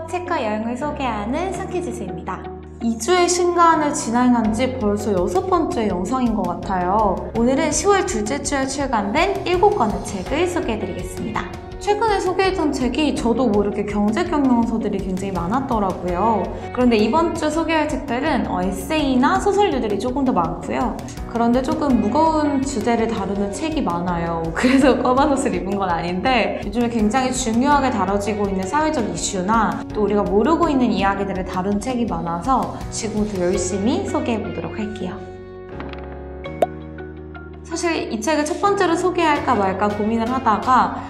안녕하세요. 책과 여행을 소개하는 상키지수입니다. 2주의 시간을 진행한 지 벌써 6번째 영상인 것 같아요. 오늘은 10월 둘째 주에 출간된 7권의 책을 소개해드리겠습니다. 최근에 소개했던 책이 저도 모르게 경제 경영서들이 굉장히 많았더라고요. 그런데 이번 주 소개할 책들은 에세이나 소설류들이 조금 더 많고요. 그런데 조금 무거운 주제를 다루는 책이 많아요. 그래서 검은 옷을 입은 건 아닌데 요즘에 굉장히 중요하게 다뤄지고 있는 사회적 이슈나 또 우리가 모르고 있는 이야기들을 다룬 책이 많아서 지금부터 열심히 소개해보도록 할게요. 사실 이 책을 첫 번째로 소개할까 말까 고민을 하다가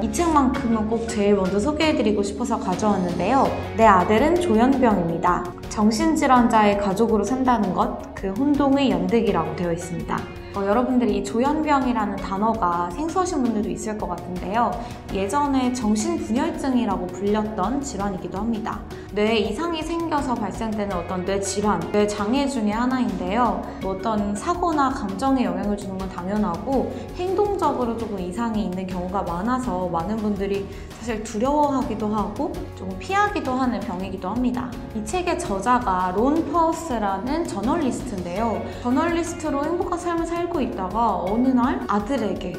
이 책만큼은 꼭 제일 먼저 소개해드리고 싶어서 가져왔는데요. 내 아들은 조현병입니다. 정신질환자의 가족으로 산다는 것, 그 혼동의 연득이라고 되어 있습니다. 여러분들이 이 조현병이라는 단어가 생소하신 분들도 있을 것 같은데요. 예전에 정신분열증이라고 불렸던 질환이기도 합니다. 뇌에 이상이 생겨서 발생되는 어떤 뇌질환, 뇌장애 중에 하나인데요. 어떤 사고나 감정에 영향을 주는 건 당연하고 행동적으로 조금 이상이 있는 경우가 많아서 많은 분들이 사실 두려워하기도 하고 조금 피하기도 하는 병이기도 합니다. 이 책의 저자가 론 퍼우스라는 저널리스트인데요. 저널리스트로 행복한 삶을 살고 있다가 어느 날 아들에게,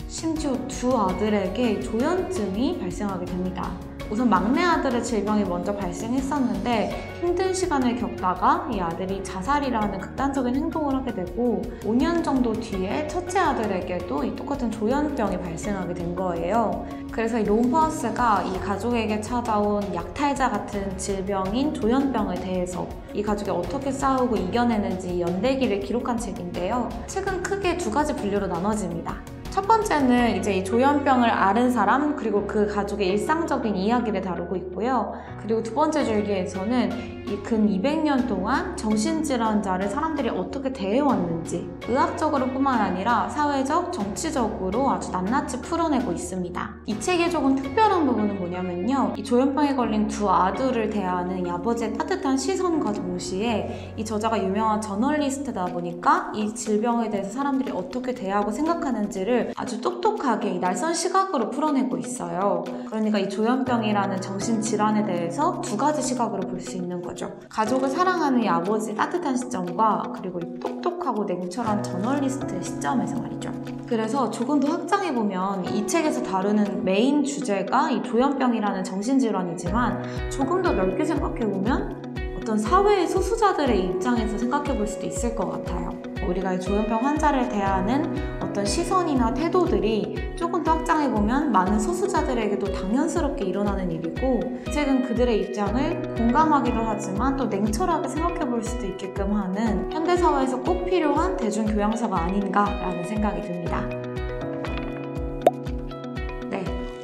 심지어 두 아들에게 조현증이 발생하게 됩니다. 우선 막내 아들의 질병이 먼저 발생했었는데 힘든 시간을 겪다가 이 아들이 자살이라는 극단적인 행동을 하게 되고 5년 정도 뒤에 첫째 아들에게도 이 똑같은 조현병이 발생하게 된 거예요. 그래서 이 론 퍼우스가 이 가족에게 찾아온 약탈자 같은 질병인 조현병에 대해서 이 가족이 어떻게 싸우고 이겨내는지 연대기를 기록한 책인데요. 책은 크게 두 가지 분류로 나눠집니다. 첫 번째는 이제 이 조현병을 앓은 사람 그리고 그 가족의 일상적인 이야기를 다루고 있고요. 그리고 두 번째 줄기에서는 이 근 200년 동안 정신질환자를 사람들이 어떻게 대해왔는지 의학적으로 뿐만 아니라 사회적, 정치적으로 아주 낱낱이 풀어내고 있습니다. 이 책의 조금 특별한 부분은 뭐냐면요. 이 조현병에 걸린 두 아들을 대하는 이 아버지의 따뜻한 시선과 동시에 이 저자가 유명한 저널리스트다 보니까 이 질병에 대해서 사람들이 어떻게 대하고 생각하는지를 아주 똑똑하게 이 낯선 시각으로 풀어내고 있어요. 그러니까 이 조현병이라는 정신질환에 대해서 두 가지 시각으로 볼 수 있는 거죠. 가족을 사랑하는 이 아버지의 따뜻한 시점과 그리고 이 똑똑하고 냉철한 저널리스트의 시점에서 말이죠. 그래서 조금 더 확장해보면 이 책에서 다루는 메인 주제가 이 조현병이라는 정신질환이지만 조금 더 넓게 생각해보면 어떤 사회의 소수자들의 입장에서 생각해볼 수도 있을 것 같아요. 우리가 이 조현병 환자를 대하는 어떤 시선이나 태도들이 조금 더 확장해보면 많은 소수자들에게도 당연스럽게 일어나는 일이고 이 책은 그들의 입장을 공감하기도 하지만 또 냉철하게 생각해볼 수도 있게끔 하는 현대사회에서 꼭 필요한 대중교양서가 아닌가라는 생각이 듭니다.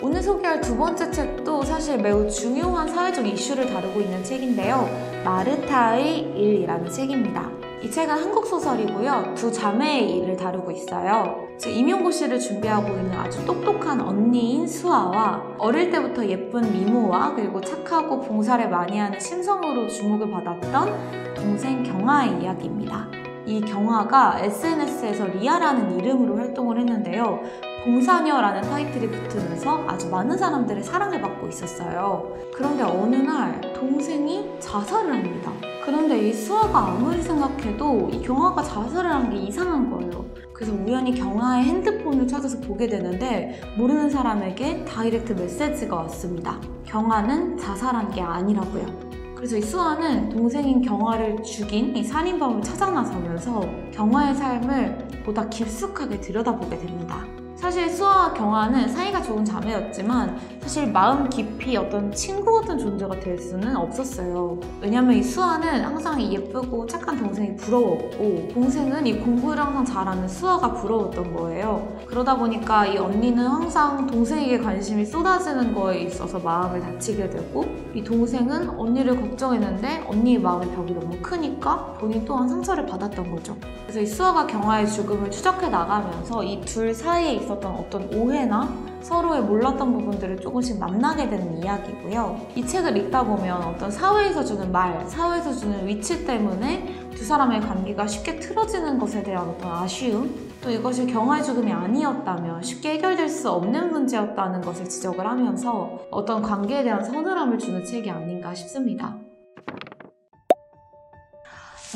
오늘 소개할 두 번째 책도 사실 매우 중요한 사회적 이슈를 다루고 있는 책인데요. 마르타의 일이라는 책입니다. 이 책은 한국 소설이고요. 두 자매의 일을 다루고 있어요. 즉 임용고시를 준비하고 있는 아주 똑똑한 언니인 수아와 어릴 때부터 예쁜 미모와 그리고 착하고 봉사를 많이 하는 심성으로 주목을 받았던 동생 경아의 이야기입니다. 이 경아가 SNS에서 리아라는 이름으로 활동을 했는데요. 봉사녀라는 타이틀이 붙으면서 아주 많은 사람들의 사랑을 받고 있었어요. 그런데 어느 날 동생이 자살을 합니다. 그런데 이 수아가 아무리 생각해도 이 경아가 자살을 한 게 이상한 거예요. 그래서 우연히 경아의 핸드폰을 찾아서 보게 되는데 모르는 사람에게 다이렉트 메시지가 왔습니다. 경아는 자살한 게 아니라고요. 그래서 이 수아는 동생인 경아를 죽인 이 살인범을 찾아 나서면서 경아의 삶을 보다 깊숙하게 들여다보게 됩니다. 사실 수아와 경아는 사이가 좋은 자매였지만 사실 마음 깊이 어떤 친구 같은 존재가 될 수는 없었어요. 왜냐면 이 수아는 항상 이 예쁘고 착한 동생이 부러웠고 동생은 이 공부를 항상 잘하는 수아가 부러웠던 거예요. 그러다 보니까 이 언니는 항상 동생에게 관심이 쏟아지는 거에 있어서 마음을 다치게 되고 이 동생은 언니를 걱정했는데 언니의 마음의 벽이 너무 크니까 본인 또한 상처를 받았던 거죠. 그래서 이 수아가 경아의 죽음을 추적해 나가면서 이 둘 사이에 있었던 어떤 오해나 서로의 몰랐던 부분들을 조금씩 만나게 되는 이야기고요. 이 책을 읽다 보면 어떤 사회에서 주는 말, 사회에서 주는 위치 때문에 두 사람의 관계가 쉽게 틀어지는 것에 대한 어떤 아쉬움, 또 이것이 경화의 죽음이 아니었다면 쉽게 해결될 수 없는 문제였다는 것을 지적을 하면서 어떤 관계에 대한 서늘함을 주는 책이 아닌가 싶습니다.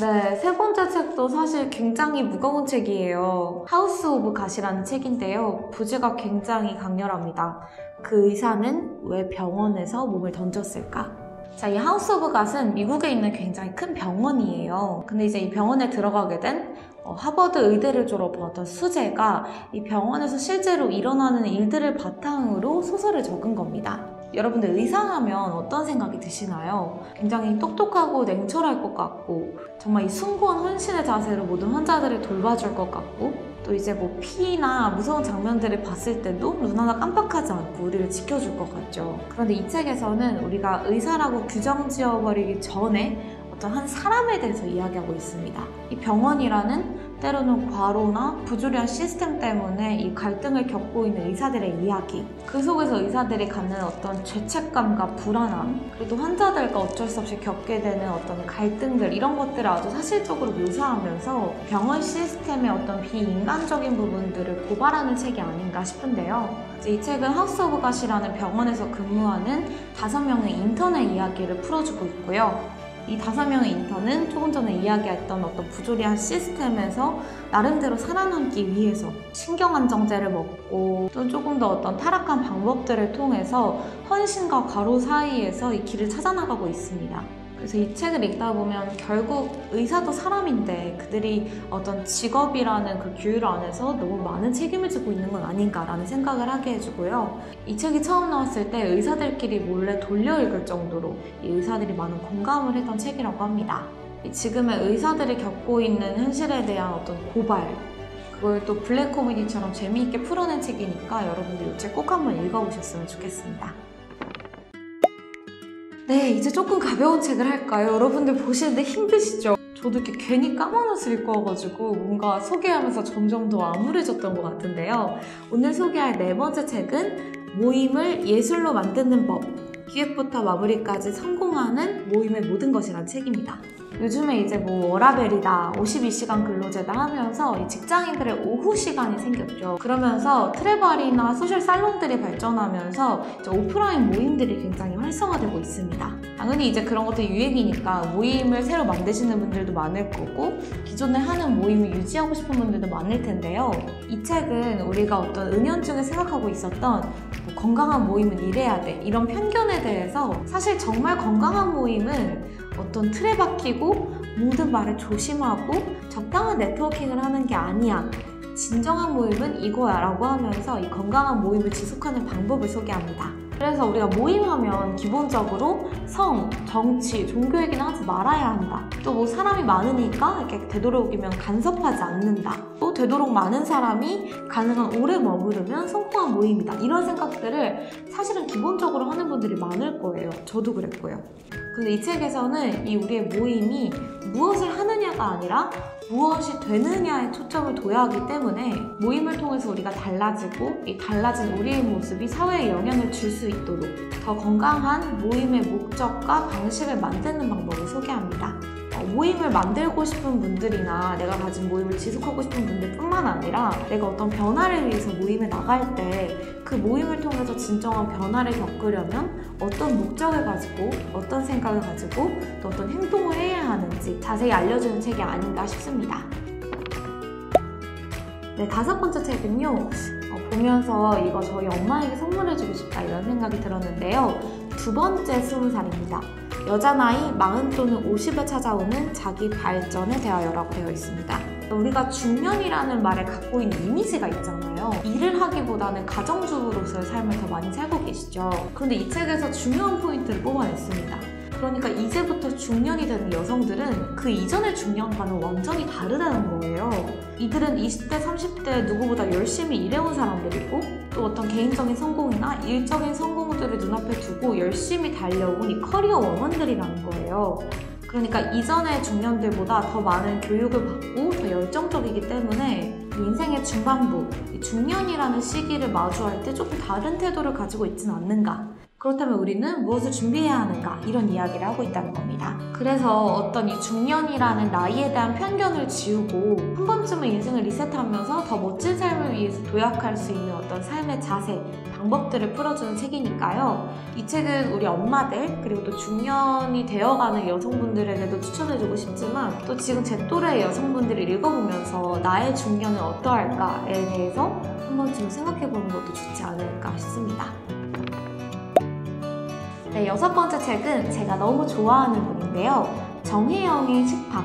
네, 세 번째 책도 사실 굉장히 무거운 책이에요. 하우스 오브 갓이라는 책인데요. 부제가 굉장히 강렬합니다. 그 의사는 왜 병원에서 몸을 던졌을까? 자, 이 하우스 오브 갓은 미국에 있는 굉장히 큰 병원이에요. 근데 이제 이 병원에 들어가게 된 하버드 의대를 졸업한 어떤 수재가 이 병원에서 실제로 일어나는 일들을 바탕으로 소설을 적은 겁니다. 여러분들 의사하면 어떤 생각이 드시나요? 굉장히 똑똑하고 냉철할 것 같고 정말 이 숭고한 헌신의 자세로 모든 환자들을 돌봐줄 것 같고 또 이제 뭐 피나 무서운 장면들을 봤을 때도 눈 하나 깜빡하지 않고 우리를 지켜줄 것 같죠. 그런데 이 책에서는 우리가 의사라고 규정 지어버리기 전에 어떤 한 사람에 대해서 이야기하고 있습니다. 이 병원이라는 때로는 과로나 부조리한 시스템 때문에 이 갈등을 겪고 있는 의사들의 이야기, 그 속에서 의사들이 갖는 어떤 죄책감과 불안함, 그리고 환자들과 어쩔 수 없이 겪게 되는 어떤 갈등들, 이런 것들을 아주 사실적으로 묘사하면서 병원 시스템의 어떤 비인간적인 부분들을 고발하는 책이 아닌가 싶은데요. 이 책은 하우스 오브 갓이라는 병원에서 근무하는 5명의 인턴의 이야기를 풀어주고 있고요. 이 5명의 인턴은 조금 전에 이야기했던 어떤 부조리한 시스템에서 나름대로 살아남기 위해서 신경안정제를 먹고 또 조금 더 어떤 타락한 방법들을 통해서 헌신과 과로 사이에서 이 길을 찾아나가고 있습니다. 그래서 이 책을 읽다 보면 결국 의사도 사람인데 그들이 어떤 직업이라는 그 규율 안에서 너무 많은 책임을 지고 있는 건 아닌가라는 생각을 하게 해주고요. 이 책이 처음 나왔을 때 의사들끼리 몰래 돌려 읽을 정도로 이 의사들이 많은 공감을 했던 책이라고 합니다. 지금의 의사들이 겪고 있는 현실에 대한 어떤 고발, 그걸 또 블랙 코미디처럼 재미있게 풀어낸 책이니까 여러분들 이 책 꼭 한번 읽어보셨으면 좋겠습니다. 네, 이제 조금 가벼운 책을 할까요? 여러분들 보시는데 힘드시죠? 저도 이렇게 괜히 까만 옷을 입고 와가지고 뭔가 소개하면서 점점 더 암울해졌던 것 같은데요. 오늘 소개할 4번째 책은 모임을 예술로 만드는 법, 기획부터 마무리까지 성공하는 모임의 모든 것이란 책입니다. 요즘에 이제 뭐 워라밸이다, 52시간 근로제다 하면서 이 직장인들의 오후 시간이 생겼죠. 그러면서 트래블이나 소셜 살롱들이 발전하면서 이제 오프라인 모임들이 굉장히 활성화되고 있습니다. 당연히 이제 그런 것도 유행이니까 모임을 새로 만드시는 분들도 많을 거고 기존에 하는 모임을 유지하고 싶은 분들도 많을 텐데요. 이 책은 우리가 어떤 은연중에 생각하고 있었던 뭐 건강한 모임은 이래야 돼, 이런 편견에 대해서 사실 정말 건강한 모임은 어떤 틀에 박히고 모든 말을 조심하고 적당한 네트워킹을 하는 게 아니야, 진정한 모임은 이거야 라고 하면서 이 건강한 모임을 지속하는 방법을 소개합니다. 그래서 우리가 모임하면 기본적으로 성, 정치, 종교 얘기는 하지 말아야 한다. 또 뭐 사람이 많으니까 이렇게 되도록이면 간섭하지 않는다. 또 되도록 많은 사람이 가능한 오래 머무르면 성공한 모임이다. 이런 생각들을 사실은 기본적으로 하는 분들이 많을 거예요. 저도 그랬고요. 근데 이 책에서는 이 우리의 모임이 무엇을 하느냐가 아니라 무엇이 되느냐에 초점을 둬야 하기 때문에 모임을 통해서 우리가 달라지고 이 달라진 우리의 모습이 사회에 영향을 줄 수 있도록 더 건강한 모임의 목적과 방식을 만드는 방법을 소개합니다. 모임을 만들고 싶은 분들이나 내가 가진 모임을 지속하고 싶은 분들뿐만 아니라 내가 어떤 변화를 위해서 모임에 나갈 때 그 모임을 통해서 진정한 변화를 겪으려면 어떤 목적을 가지고 어떤 생각을 가지고 또 어떤 행동을 해야 하는지 자세히 알려주는 책이 아닌가 싶습니다. 네, 5번째 책은요, 보면서 이거 저희 엄마에게 선물해주고 싶다 이런 생각이 들었는데요. 2번째 20살입니다. 여자 나이 40 또는 50에 찾아오는 자기 발전에 대하여라고 되어 있습니다. 우리가 중년이라는 말에 갖고 있는 이미지가 있잖아요. 일을 하기보다는 가정주부로서의 삶을 더 많이 살고 계시죠. 그런데 이 책에서 중요한 포인트를 뽑아냈습니다. 그러니까 이제부터 중년이 되는 여성들은 그 이전의 중년과는 완전히 다르다는 거예요. 이들은 20대, 30대 누구보다 열심히 일해온 사람들이고 또 어떤 개인적인 성공이나 일적인 성공들을 눈앞에 두고 열심히 달려온 이 커리어 워먼들이라는 거예요. 그러니까 이전의 중년들보다 더 많은 교육을 받고 더 열정적이기 때문에 인생의 중반부, 이 중년이라는 시기를 마주할 때 조금 다른 태도를 가지고 있지는 않는가. 그렇다면 우리는 무엇을 준비해야 하는가? 이런 이야기를 하고 있다는 겁니다. 그래서 어떤 이 중년이라는 나이에 대한 편견을 지우고 한 번쯤은 인생을 리셋하면서 더 멋진 삶을 위해서 도약할 수 있는 어떤 삶의 자세, 방법들을 풀어주는 책이니까요. 이 책은 우리 엄마들 그리고 또 중년이 되어가는 여성분들에게도 추천해주고 싶지만 또 지금 제 또래의 여성분들이 읽어보면서 나의 중년은 어떠할까에 대해서 한 번쯤 생각해보는 것도 좋지 않을까 싶습니다. 네, 6번째 책은 제가 너무 좋아하는 분인데요. 정혜영의 식탁.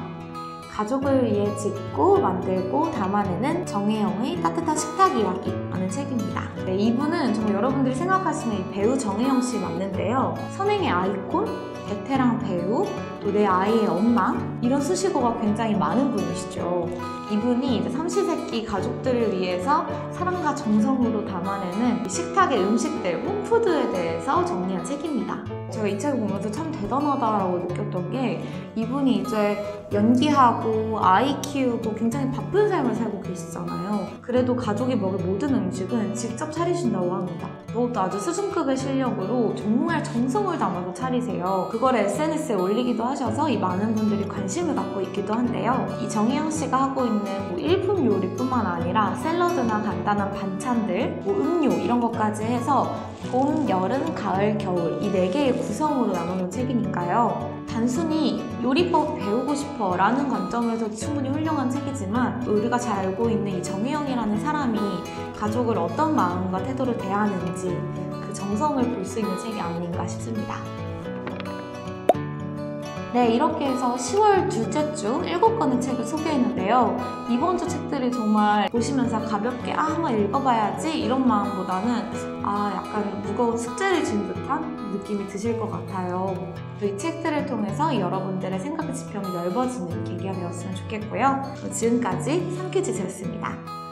가족을 위해 짓고 만들고 담아내는 정혜영의 따뜻한 식탁 이야기라는 책입니다. 네, 이분은 정말 여러분들이 생각하시는 이 배우 정혜영 씨 맞는데요. 선행의 아이콘, 베테랑 배우, 또 내 아이의 엄마 이런 수식어가 굉장히 많은 분이시죠. 이분이 이제 삼시세끼 가족들을 위해서 사랑과 정성으로 담아내는 식탁의 음식들, 홈푸드에 대해서 정리한 책입니다. 제가 이 책을 보면서 참 대단하다라고 느꼈던 게 이분이 이제 연기하고 아이 키우고 굉장히 바쁜 삶을 살고 계시잖아요. 그래도 가족이 먹을 모든 음식은 직접 차리신다고 합니다. 그것도 아주 수준급의 실력으로 정말 정성을 담아서 차리세요. 그걸 SNS에 올리기도 하셔서 이 많은 분들이 관심을 갖고 있기도 한데요. 이 정혜영 씨가 하고 있는 뭐 일품 요리뿐만 아니라 샐러드나 간단한 반찬들, 뭐 음료 이런 것까지 해서 봄, 여름, 가을, 겨울 이 4개의 구성으로 나누는 책이니까요. 단순히 요리법 배우고 싶어 라는 관점에서 충분히 훌륭한 책이지만 우리가 잘 알고 있는 이 정혜영이라는 사람이 가족을 어떤 마음과 태도로 대하는지 그 정성을 볼 수 있는 책이 아닌가 싶습니다. 네, 이렇게 해서 10월 둘째 주 7권의 책을 소개했는데요. 이번 주 책들이 정말 보시면서 가볍게 한번 읽어봐야지 이런 마음보다는 약간 무거운 숙제를 진 듯한 느낌이 드실 것 같아요. 이 책들을 통해서 여러분들의 생각 지평이 넓어지는 계기가 되었으면 좋겠고요. 지금까지 삼키즈였습니다.